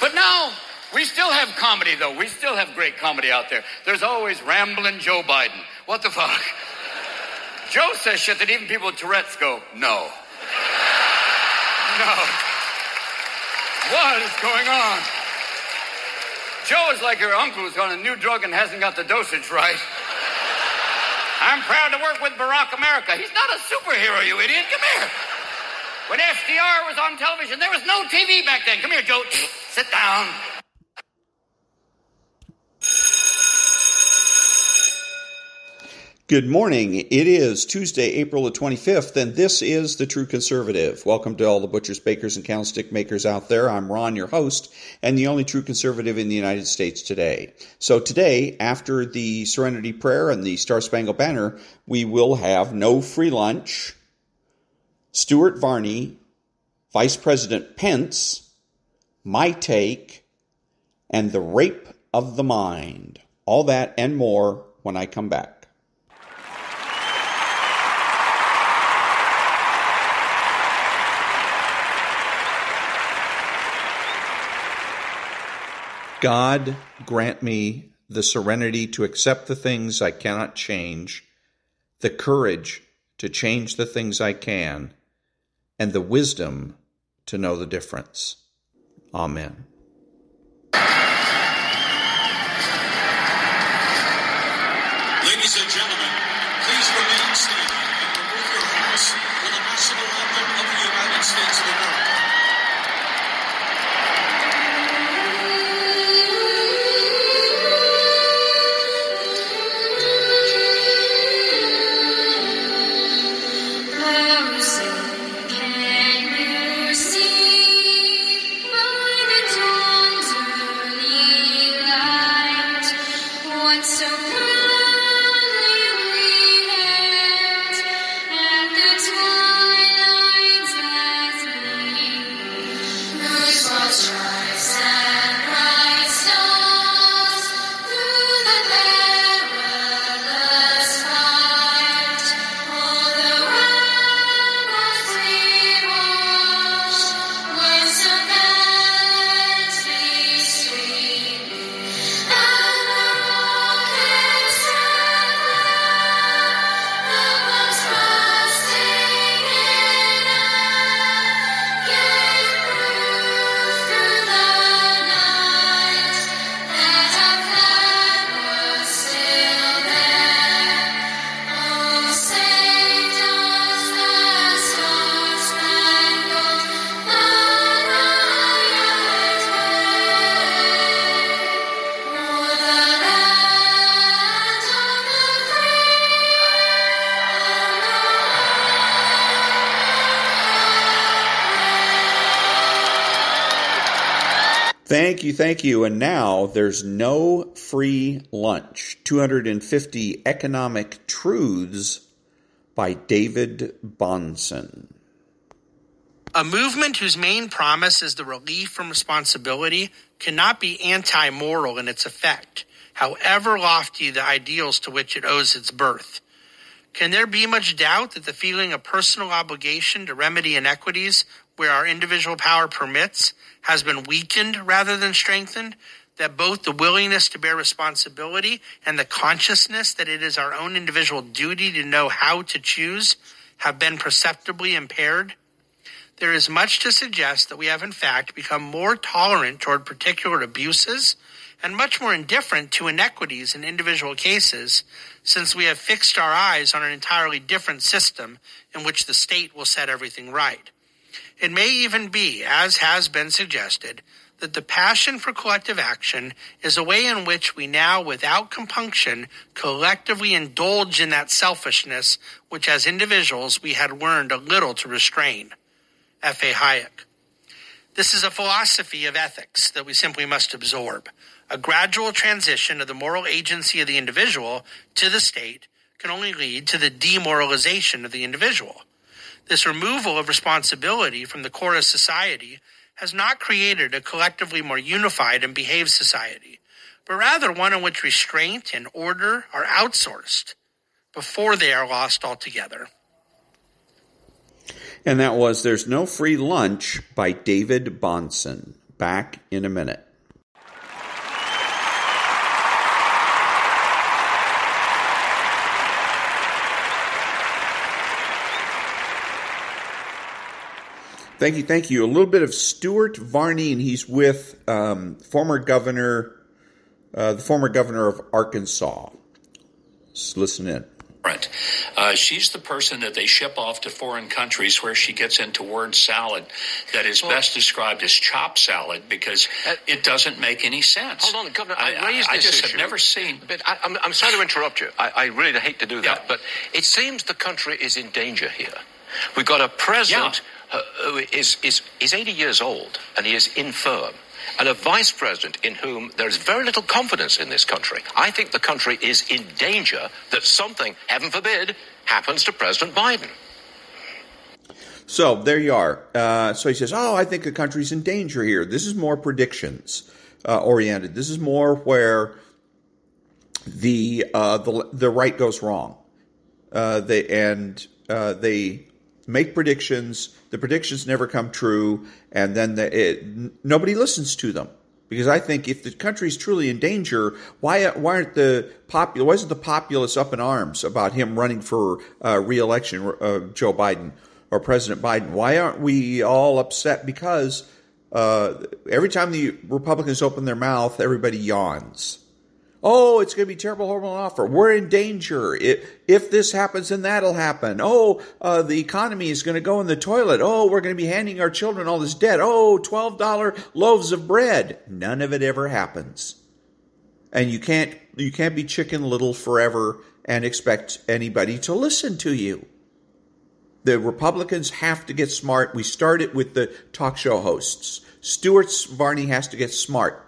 But now, we still have comedy, though. We still have great comedy out there. There's always rambling Joe Biden. What the fuck? Joe says shit that even people with Tourette's go, no. No. What is going on? Joe is like your uncle who's on a new drug and hasn't got the dosage right. I'm proud to work with Barack America. He's not a superhero, you idiot. Come here. When FDR was on television, there was no TV back then. Come here, Joe. Sit down. Good morning. It is Tuesday, April the 25th, and this is The True Conservative. Welcome to all the butchers, bakers, and candlestick makers out there. I'm Ron, your host, and the only true conservative in the United States today. So today, after the Serenity Prayer and the Star Spangled Banner, we will have no free lunch, Stuart Varney, Vice President Pence, my take, and the rape of the mind. All that and more when I come back. God, grant me the serenity to accept the things I cannot change, the courage to change the things I can, and the wisdom to know the difference. Amen. Ladies and gentlemen, please remain standing and remove your hats for the national anthem of the United States of America. Thank you. And now there's no free lunch. 250 Economic Truths by David-Bahnsen. A movement whose main promise is the relief from responsibility cannot be anti-moral in its effect, however lofty the ideals to which it owes its birth. Can there be much doubt that the feeling of personal obligation to remedy inequities where our individual power permits has been weakened rather than strengthened, that both the willingness to bear responsibility and the consciousness that it is our own individual duty to know how to choose have been perceptibly impaired? There is much to suggest that we have in fact become more tolerant toward particular abuses and much more indifferent to inequities in individual cases, since we have fixed our eyes on an entirely different system in which the state will set everything right. It may even be, as has been suggested, that the passion for collective action is a way in which we now, without compunction, collectively indulge in that selfishness which as individuals we had learned a little to restrain. F.A. Hayek. This is a philosophy of ethics that we simply must absorb. A gradual transition of the moral agency of the individual to the state can only lead to the demoralization of the individual. This removal of responsibility from the core of society has not created a collectively more unified and behaved society, but rather one in which restraint and order are outsourced before they are lost altogether. And that was There's No Free Lunch by David-Bahnsen. Back in a minute. Thank you. A little bit of Stuart Varney, and he's with the former governor of Arkansas. Let's listen in. Right. She's the person that they ship off to foreign countries where she gets into word salad that is best described as chop salad because it doesn't make any sense. Hold on, Governor. I just have never seen. But I'm sorry to interrupt you. I really hate to do that. But it seems the country is in danger here. We've got a president who is 80 years old and he is infirm. And a vice president in whom there is very little confidence in this country. I think the country is in danger that something, heaven forbid, happens to President Biden. So there you are. So he says, I think the country's in danger here. This is more predictions oriented. This is more where the right goes wrong. They make predictions. The predictions never come true, and then nobody listens to them. Because I think if the country's truly in danger, why isn't the populace up in arms about him running for re-election, Joe Biden or President Biden? Why aren't we all upset? Because every time the Republicans open their mouth, everybody yawns. Oh, it's going to be terrible, horrible offer. We're in danger. If this happens, then that'll happen. The economy is going to go in the toilet. We're going to be handing our children all this debt. $12 loaves of bread. None of it ever happens. And you can't be Chicken Little forever and expect anybody to listen to you. The Republicans have to get smart. We started with the talk show hosts. Stuart Varney has to get smart.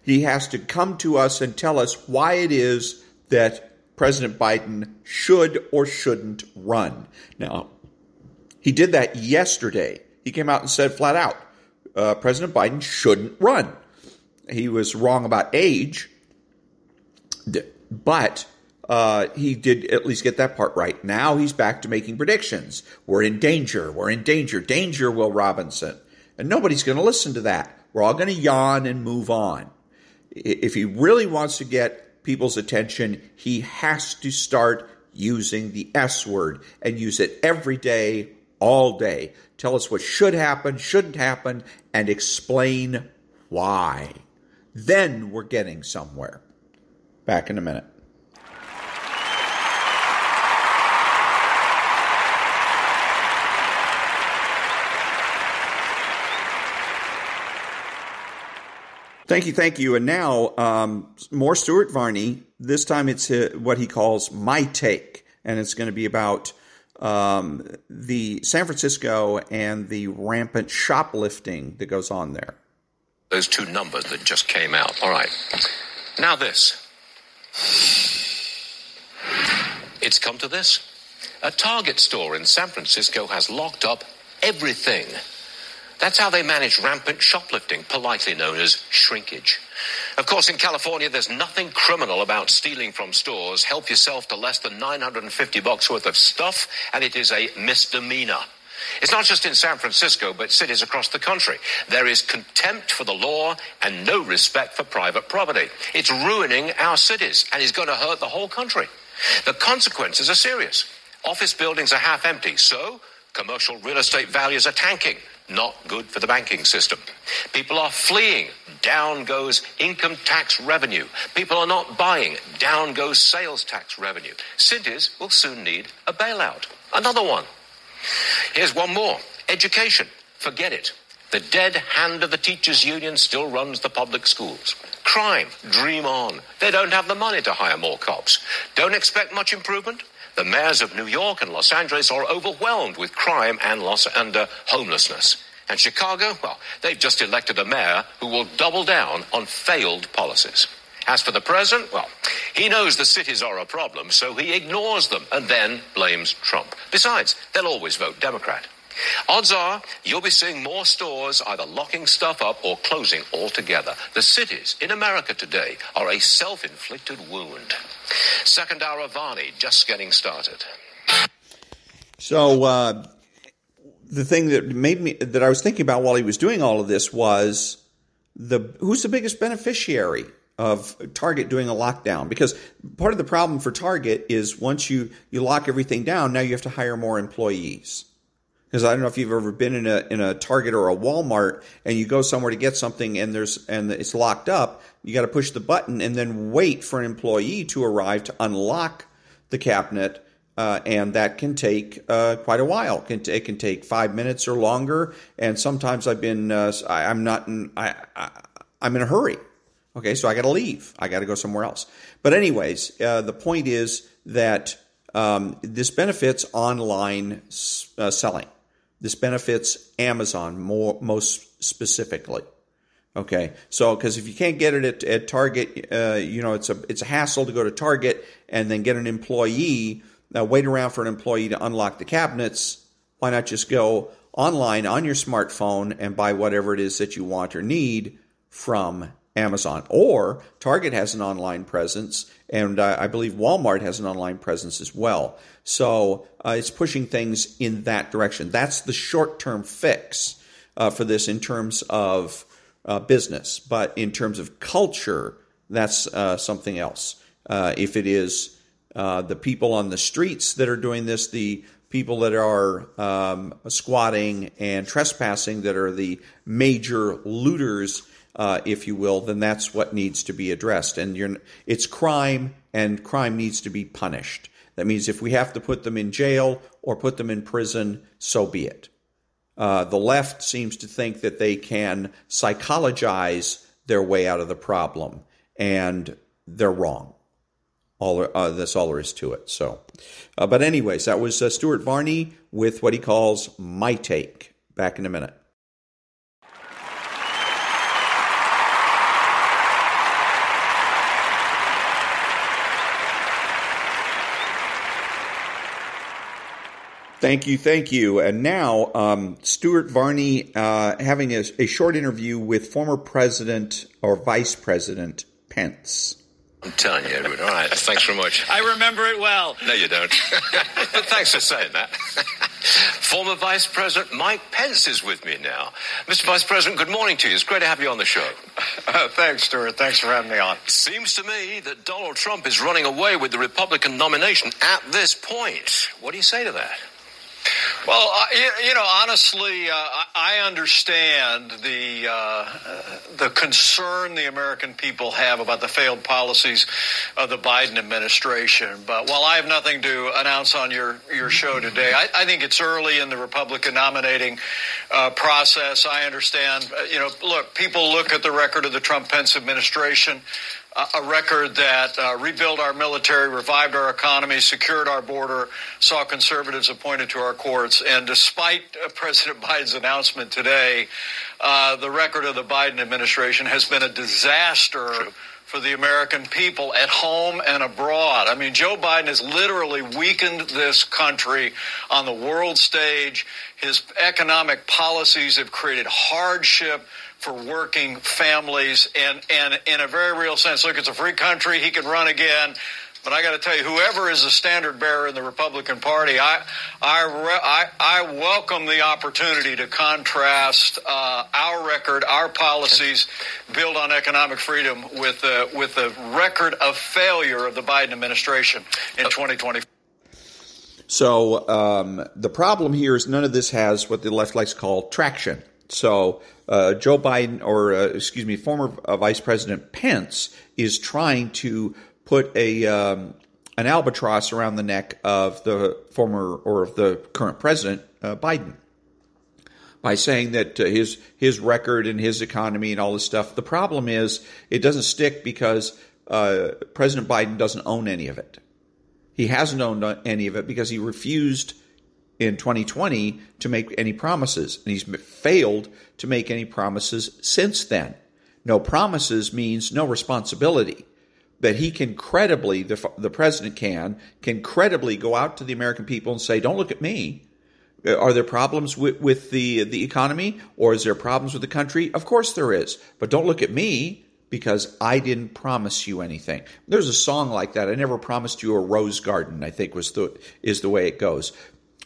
He has to come to us and tell us why it is that President Biden should or shouldn't run. Now, he did that yesterday. He came out and said flat out, President Biden shouldn't run. He was wrong about age, but he did at least get that part right. Now he's back to making predictions. We're in danger. Danger, Will Robinson. And nobody's going to listen to that. We're all going to yawn and move on. If he really wants to get people's attention, he has to start using the S word and use it every day, all day. Tell us what should happen, shouldn't happen, and explain why. Then we're getting somewhere. Back in a minute. Thank you. And now, more Stuart Varney. This time it's what he calls My Take. And it's going to be about the San Francisco and the rampant shoplifting that goes on there. Those two numbers that just came out. All right. Now this. It's come to this. A Target store in San Francisco has locked up everything. That's how they manage rampant shoplifting, politely known as shrinkage. Of course, in California, there's nothing criminal about stealing from stores. Help yourself to less than $950 worth of stuff, and it is a misdemeanor. It's not just in San Francisco, but cities across the country. There is contempt for the law and no respect for private property. It's ruining our cities and is going to hurt the whole country. The consequences are serious. Office buildings are half empty, so commercial real estate values are tanking. Not good for the banking system. People are fleeing. Down goes income tax revenue. People are not buying. Down goes sales tax revenue. Cities will soon need a bailout. Another one. Here's one more. Education. Forget it. The dead hand of the teachers' union still runs the public schools. Crime. Dream on. They don't have the money to hire more cops. Don't expect much improvement. The mayors of New York and Los Angeles are overwhelmed with crime and homelessness. And Chicago, well, they've just elected a mayor who will double down on failed policies. As for the president, well, he knows the cities are a problem, so he ignores them and then blames Trump. Besides, they'll always vote Democrat. Odds are you'll be seeing more stores either locking stuff up or closing altogether. The cities in America today are a self-inflicted wound. Second hour of Varney just getting started. So the thing that I was thinking about while he was doing all of this was who's the biggest beneficiary of Target doing a lockdown? Because part of the problem for Target is once you lock everything down, now you have to hire more employees. Because I don't know if you've ever been in a Target or a Walmart and you go somewhere to get something and it's locked up. You got to push the button and then wait for an employee to arrive to unlock the cabinet, and that can take quite a while. It can take 5 minutes or longer. And sometimes I'm in a hurry. Okay, so I got to leave. I got to go somewhere else. But anyways, the point is that this benefits online selling. This benefits Amazon most specifically. Okay, so because if you can't get it at Target, it's a hassle to go to Target and then get an employee, wait around for an employee to unlock the cabinets. Why not just go online on your smartphone and buy whatever it is that you want or need from Amazon? Or Target has an online presence, and I believe Walmart has an online presence as well. So it's pushing things in that direction. That's the short-term fix for this in terms of business. But in terms of culture, that's something else. If it is the people on the streets that are doing this, the people that are squatting and trespassing that are the major looters, if you will, then that's what needs to be addressed. And it's crime, and crime needs to be punished. That means if we have to put them in jail or put them in prison, so be it. The left seems to think that they can psychologize their way out of the problem, and they're wrong. That's all there is to it. So, but anyways, that was Stuart Varney with what he calls My Take. Back in a minute. Thank you. And now, Stuart Varney having a short interview with former President or Vice President Pence. I'm telling you, Edward. All right. Thanks very much. I remember it well. No, you don't. But thanks for saying that. Former Vice President Mike Pence is with me now. Mr. Vice President, good morning to you. It's great to have you on the show. Thanks, Stuart. Thanks for having me on. Seems to me that Donald Trump is running away with the Republican nomination at this point. What do you say to that? Well, honestly, I understand the concern the American people have about the failed policies of the Biden administration. But while I have nothing to announce on your show today, I think it's early in the Republican nominating process. I understand, look, people look at the record of the Trump-Pence administration, a record that rebuilt our military, revived our economy, secured our border, saw conservatives appointed to our courts. And despite President Biden's announcement today, the record of the Biden administration has been a disaster for the American people at home and abroad. I mean, Joe Biden has literally weakened this country on the world stage. His economic policies have created hardship for working families, and in a very real sense, look, it's a free country. He can run again. But I got to tell you, whoever is the standard bearer in the Republican Party, I welcome the opportunity to contrast our record, our policies built on economic freedom with the record of failure of the Biden administration in 2020. So the problem here is none of this has what the left likes to call traction. So Joe Biden, former Vice President Pence, is trying to put an albatross around the neck of the former or of the current president, Biden, by saying that his record and his economy and all this stuff. The problem is it doesn't stick because President Biden doesn't own any of it. He hasn't owned any of it because he refused in 2020 to make any promises, and he's failed to make any promises since then. No promises means no responsibility. That he can credibly, the president can credibly go out to the American people and say, don't look at me. Are there problems with the economy, or is there problems with the country? Of course there is, but don't look at me because I didn't promise you anything. There's a song like that. I never promised you a rose garden, I think is the way it goes.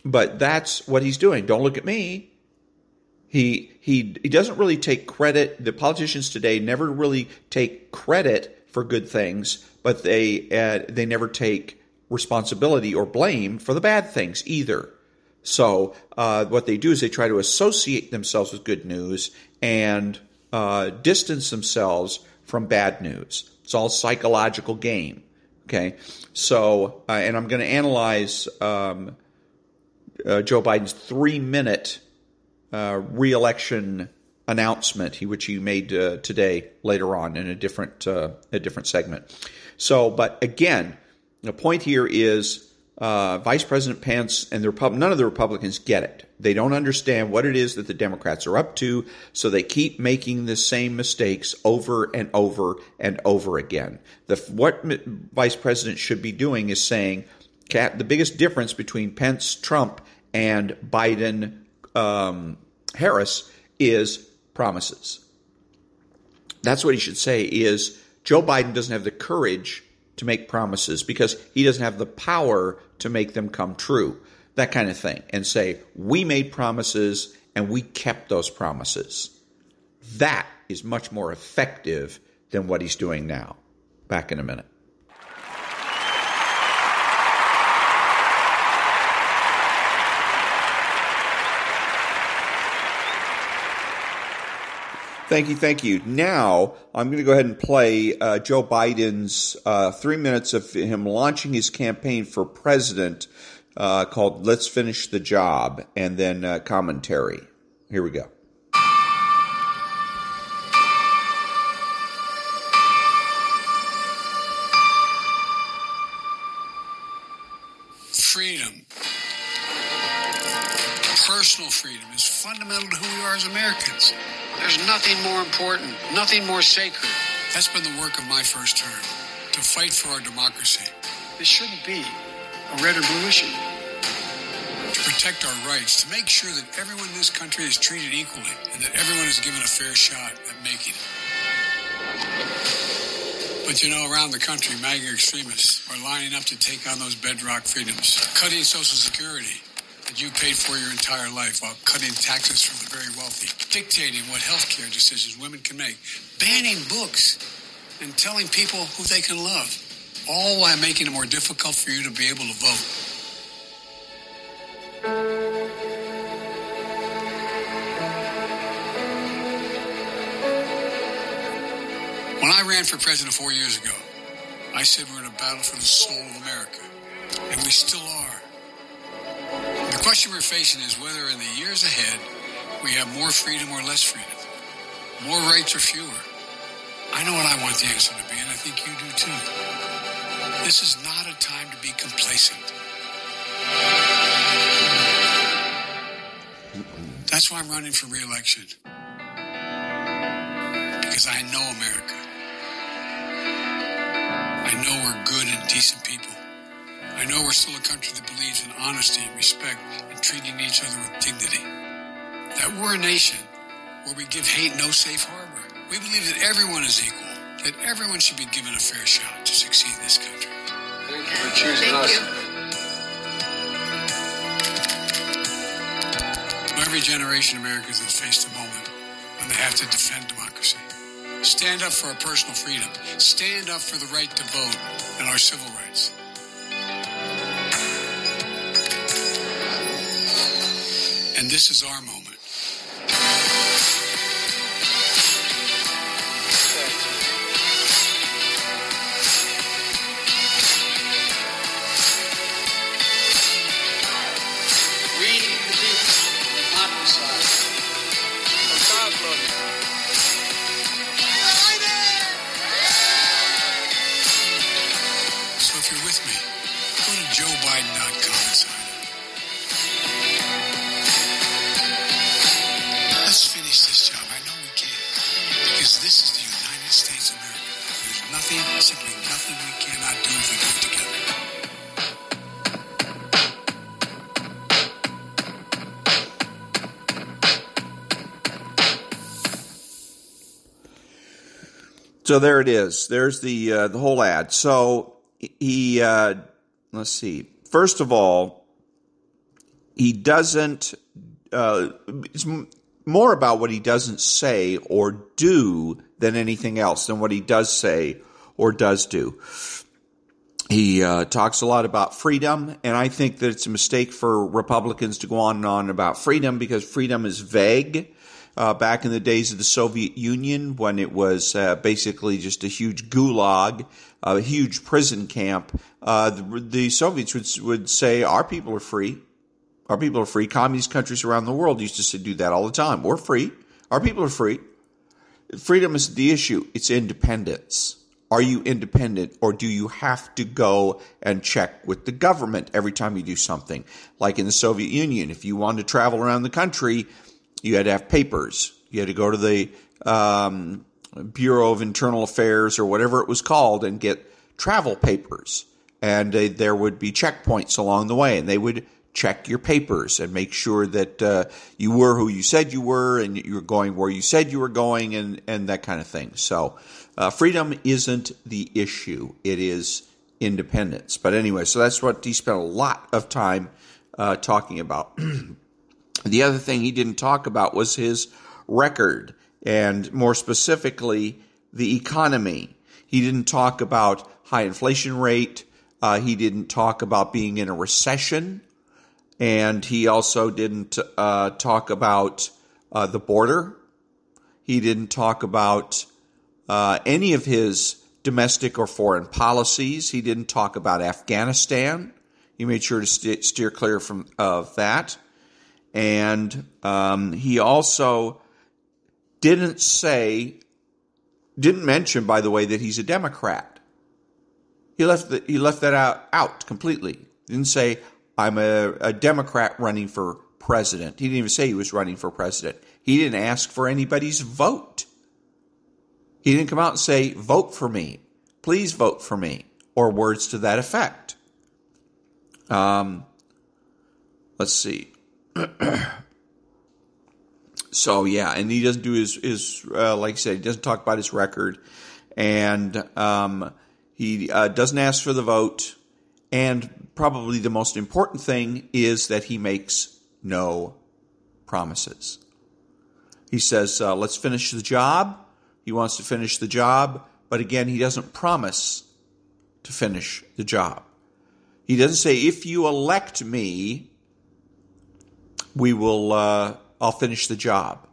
But that's what he's doing. Don't look at me. He doesn't really take credit. The politicians today never really take credit for good things, but they never take responsibility or blame for the bad things either. So what they do is they try to associate themselves with good news and distance themselves from bad news. It's all a psychological game. Okay, so and I'm going to analyze Joe Biden's 3-minute re-election announcement, which he made today later on in a different segment. So, but again, the point here is Vice President Pence and none of the Republicans get it. They don't understand what it is that the Democrats are up to, so they keep making the same mistakes over and over and over again. What Vice President should be doing is saying the biggest difference between Pence, Trump, and Biden, Harris is promises. That's what he should say is Joe Biden doesn't have the courage to make promises because he doesn't have the power to make them come true. That kind of thing. And say, we made promises and we kept those promises. That is much more effective than what he's doing now. Back in a minute. Thank you. Now, I'm going to go ahead and play Joe Biden's 3 minutes of him launching his campaign for president called Let's Finish the Job, and then commentary. Here we go. Freedom, personal freedom, is fundamental to who we are as Americans. There's nothing more important, nothing more sacred. That's been the work of my first term, to fight for our democracy. This shouldn't be a red or blue issue. To protect our rights, to make sure that everyone in this country is treated equally and that everyone is given a fair shot at making it. But you know, around the country, MAGA extremists are lining up to take on those bedrock freedoms, cutting Social Security that you paid for your entire life while cutting taxes from the very wealthy, dictating what health care decisions women can make, banning books, and telling people who they can love, all while making it more difficult for you to be able to vote. When I ran for president 4 years ago, I said we're in a battle for the soul of America, and we still are. The question we're facing is whether in the years ahead we have more freedom or less freedom, more rights or fewer. I know what I want the answer to be, and I think you do too. This is not a time to be complacent. That's why I'm running for re-election. Because I know America. I know we're good and decent people. I know we're still a country that believes in honesty and respect and treating each other with dignity. That we're a nation where we give hate no safe harbor. We believe that everyone is equal, that everyone should be given a fair shot to succeed in this country. Thank you for choosing us. Every generation of Americans has faced a moment when they have to defend democracy. Stand up for our personal freedom. Stand up for the right to vote and our civil rights. And this is our moment. So there it is. There's the whole ad. So he let's see. First of all, he doesn't, it's more about what he doesn't say or do than anything else, than what he does say or does do. He talks a lot about freedom, and I think that it's a mistake for Republicans to go on and on about freedom, because freedom is vague. Back in the days of the Soviet Union, when it was basically just a huge gulag, a huge prison camp, the Soviets would say, our people are free. Our people are free. Communist countries around the world used to do that all the time. We're free. Our people are free. Freedom isn't the issue. It's independence. Are you independent, or do you have to go and check with the government every time you do something? Like in the Soviet Union, if you wanted to travel around the country, you had to have papers. You had to go to the Bureau of Internal Affairs or whatever it was called and get travel papers. And there would be checkpoints along the way, and they would check your papers and make sure that you were who you said you were, and you were going where you said you were going, and that kind of thing. So freedom isn't the issue. It is independence. But anyway, so that's what he spent a lot of time talking about. The other thing he didn't talk about was his record, and more specifically, the economy. He didn't talk about high inflation rate. He didn't talk about being in a recession. And he also didn't talk about the border. He didn't talk about any of his domestic or foreign policies. He didn't talk about Afghanistan. He made sure to steer clear of that. And he also didn't mention, by the way, that he's a Democrat. He left that out completely. He didn't say, I'm a Democrat running for president. He didn't even say he was running for president. He didn't ask for anybody's vote. He didn't come out and say, vote for me. Please vote for me. Or words to that effect. Let's see. So, yeah, and he doesn't do his like I said, he doesn't talk about his record. And he doesn't ask for the vote. And probably the most important thing is that he makes no promises. He says, let's finish the job. He wants to finish the job. But again, he doesn't promise to finish the job. He doesn't say, if you elect me, I'll finish the job.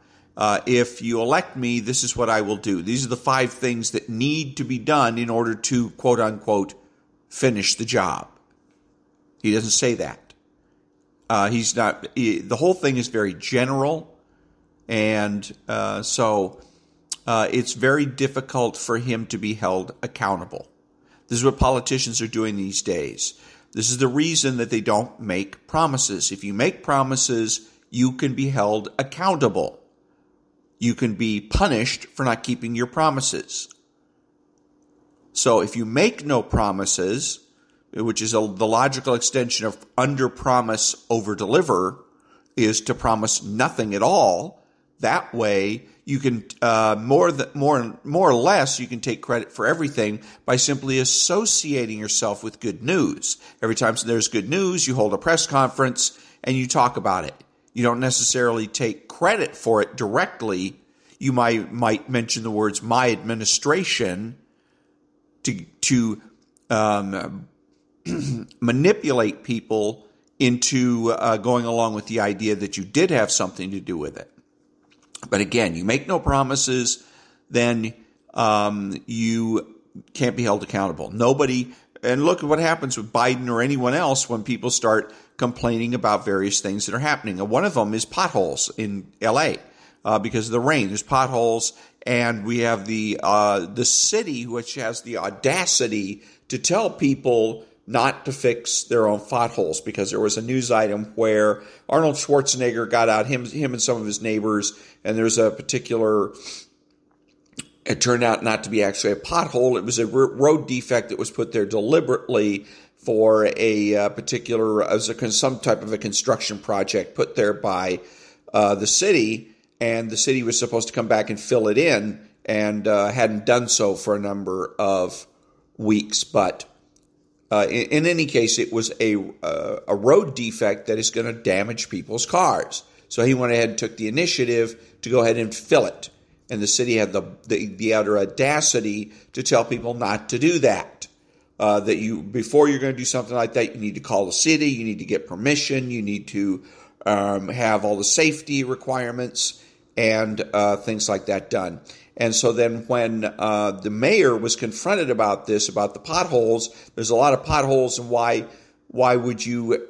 If you elect me, this is what I will do. These are the 5 things that need to be done in order to, quote unquote, finish the job. He doesn't say that. The whole thing is very general, and so it's very difficult for him to be held accountable. This is what politicians are doing these days. This is the reason that they don't make promises. If you make promises, you can be held accountable. You can be punished for not keeping your promises. So if you make no promises, which is the logical extension of under promise, over deliver, is to promise nothing at all. That way, you can more or less you can take credit for everything by simply associating yourself with good news. Every time there's good news, you hold a press conference and you talk about it. You don't necessarily take credit for it directly. You might mention the words "my administration" to manipulate people into going along with the idea that you did have something to do with it. But again, you make no promises, then you can't be held accountable. Nobody, and look at what happens with Biden or anyone else when people start complaining about various things that are happening. And one of them is potholes in L.A. Because of the rain. There's potholes, and we have the city which has the audacity to tell people not to fix their own potholes, because there was a news item where Arnold Schwarzenegger got out, him and some of his neighbors, and there's a particular, it turned out not to be actually a pothole. It was a road defect that was put there deliberately for a particular, as some type of a construction project put there by the city, and the city was supposed to come back and fill it in, and hadn't done so for a number of weeks. But In any case, it was a road defect that is going to damage people's cars. So he went ahead and took the initiative to go ahead and fill it. And the city had the utter audacity to tell people not to do that. Before you're going to do something like that, you need to call the city, you need to get permission, you need to have all the safety requirements and things like that done. And so then when the mayor was confronted about this, about the potholes, there's a lot of potholes, and why would you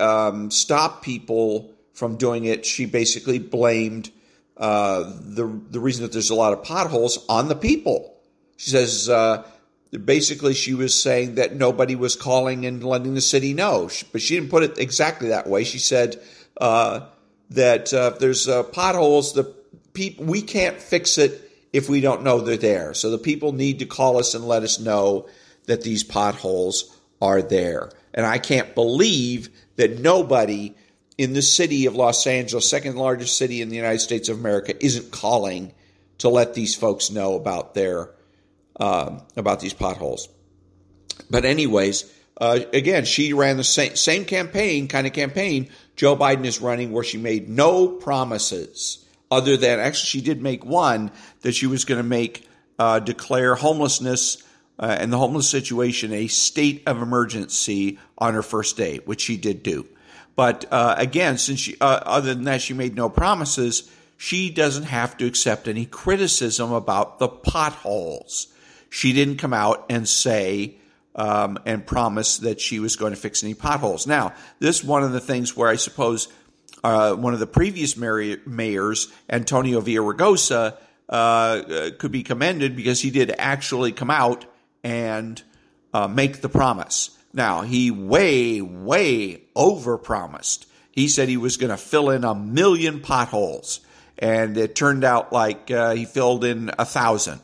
stop people from doing it? She basically blamed the reason that there's a lot of potholes on the people. She says basically she was saying that nobody was calling and letting the city know, but she didn't put it exactly that way. She said that if there's potholes, we can't fix it if we don't know they're there. So the people need to call us and let us know that these potholes are there. And I can't believe that nobody in the city of Los Angeles, second largest city in the United States of America, isn't calling to let these folks know about these potholes. But anyways, again, she ran the same kind of campaign Joe Biden is running, where she made no promises other than, actually she did make one, that she was going to declare homelessness and the homeless situation a state of emergency on her first day, which she did do. But again, since she, other than that, she made no promises, she doesn't have to accept any criticism about the potholes. She didn't come out and say and promise that she was going to fix any potholes. Now, this is one of the things where I suppose one of the previous mayors, Antonio Villaraigosa, could be commended, because he did actually come out and make the promise. Now, he way overpromised. He said he was going to fill in 1 million potholes, and it turned out like he filled in 1,000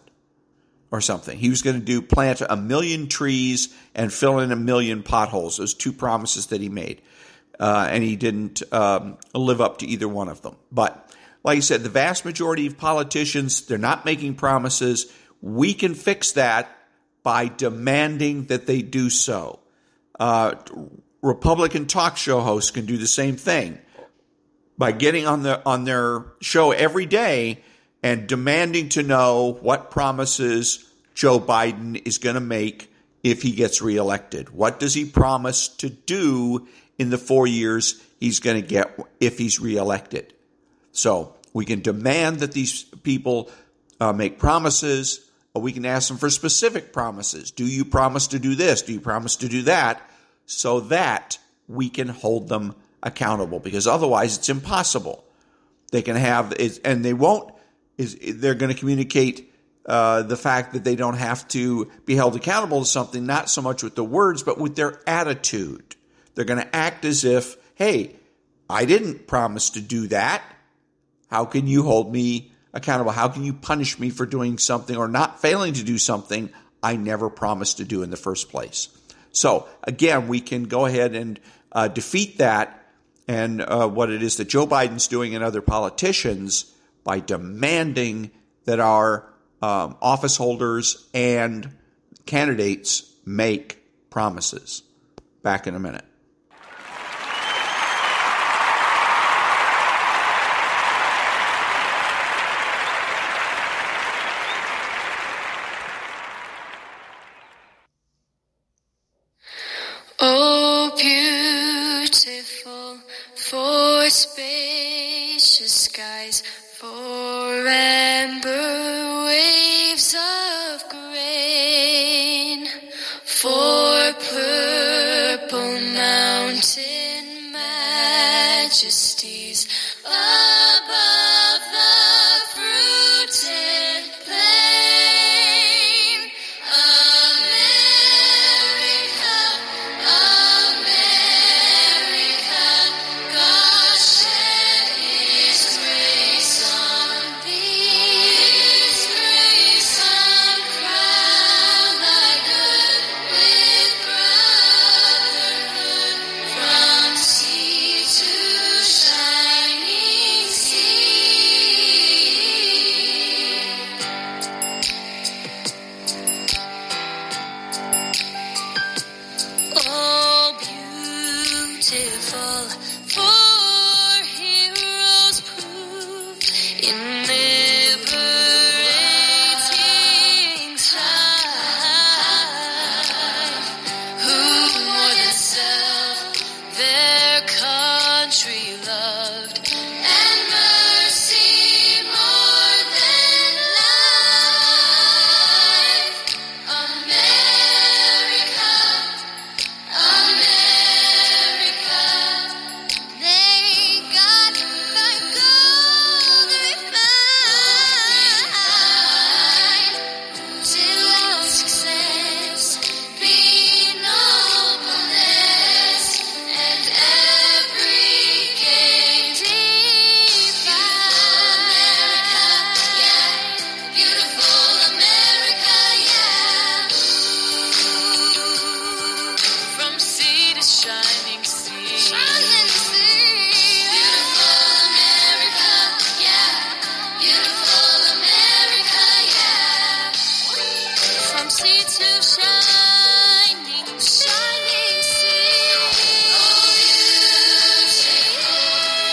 or something. He was going to plant 1 million trees and fill in 1 million potholes. Those two promises that he made. And he didn't live up to either one of them. But like I said, the vast majority of politicians, they're not making promises. We can fix that by demanding that they do so. Republican talk show hosts can do the same thing by getting on their show every day and demanding to know what promises Joe Biden is going to make if he gets reelected. What does he promise to do in the 4 years he's going to get if he's reelected? So we can demand that these people make promises, or we can ask them for specific promises. Do you promise to do this? Do you promise to do that? So that we can hold them accountable, because otherwise it's impossible. They can have, and they won't, they're going to communicate the fact that they don't have to be held accountable to something, not so much with the words, but with their attitude. They're going to act as if, hey, I didn't promise to do that. How can you hold me accountable? How can you punish me for doing something or not failing to do something I never promised to do in the first place? So, again, we can go ahead and defeat that and what it is that Joe Biden's doing and other politicians by demanding that our office holders and candidates make promises. Back in a minute. Oh, beautiful for spacious skies, for amber waves of grain, for purple mountain majesties above the fruited plain. America, God save sea to shining, shining sea. Oh, beautiful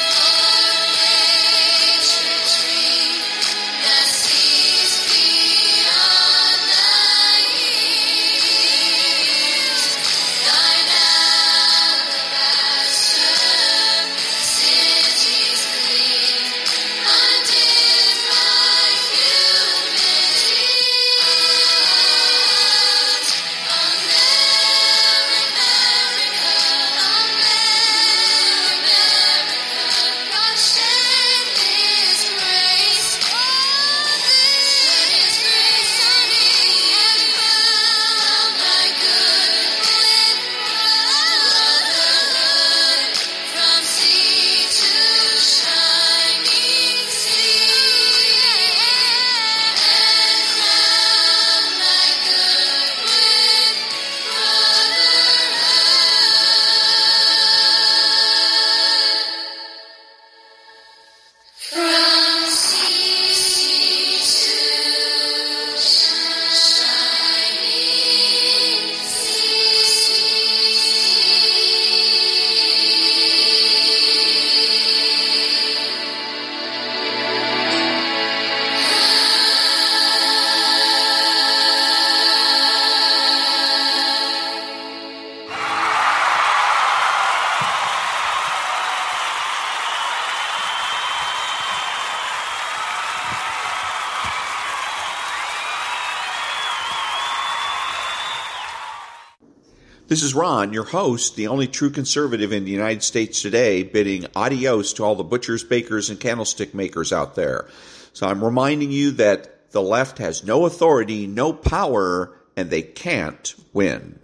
for nature tree that sees beyond the east. Thine alabaster cities gleam, undimmed by human tears. America, God shed His grace, His grace on me, and crown thy good with brotherhood from sea to shining sea, and crown thy good with brotherhood from sea to shining This is Ron, your host, the only true conservative in the United States today, bidding adios to all the butchers, bakers, and candlestick makers out there. So I'm reminding you that the left has no authority, no power, and they can't win.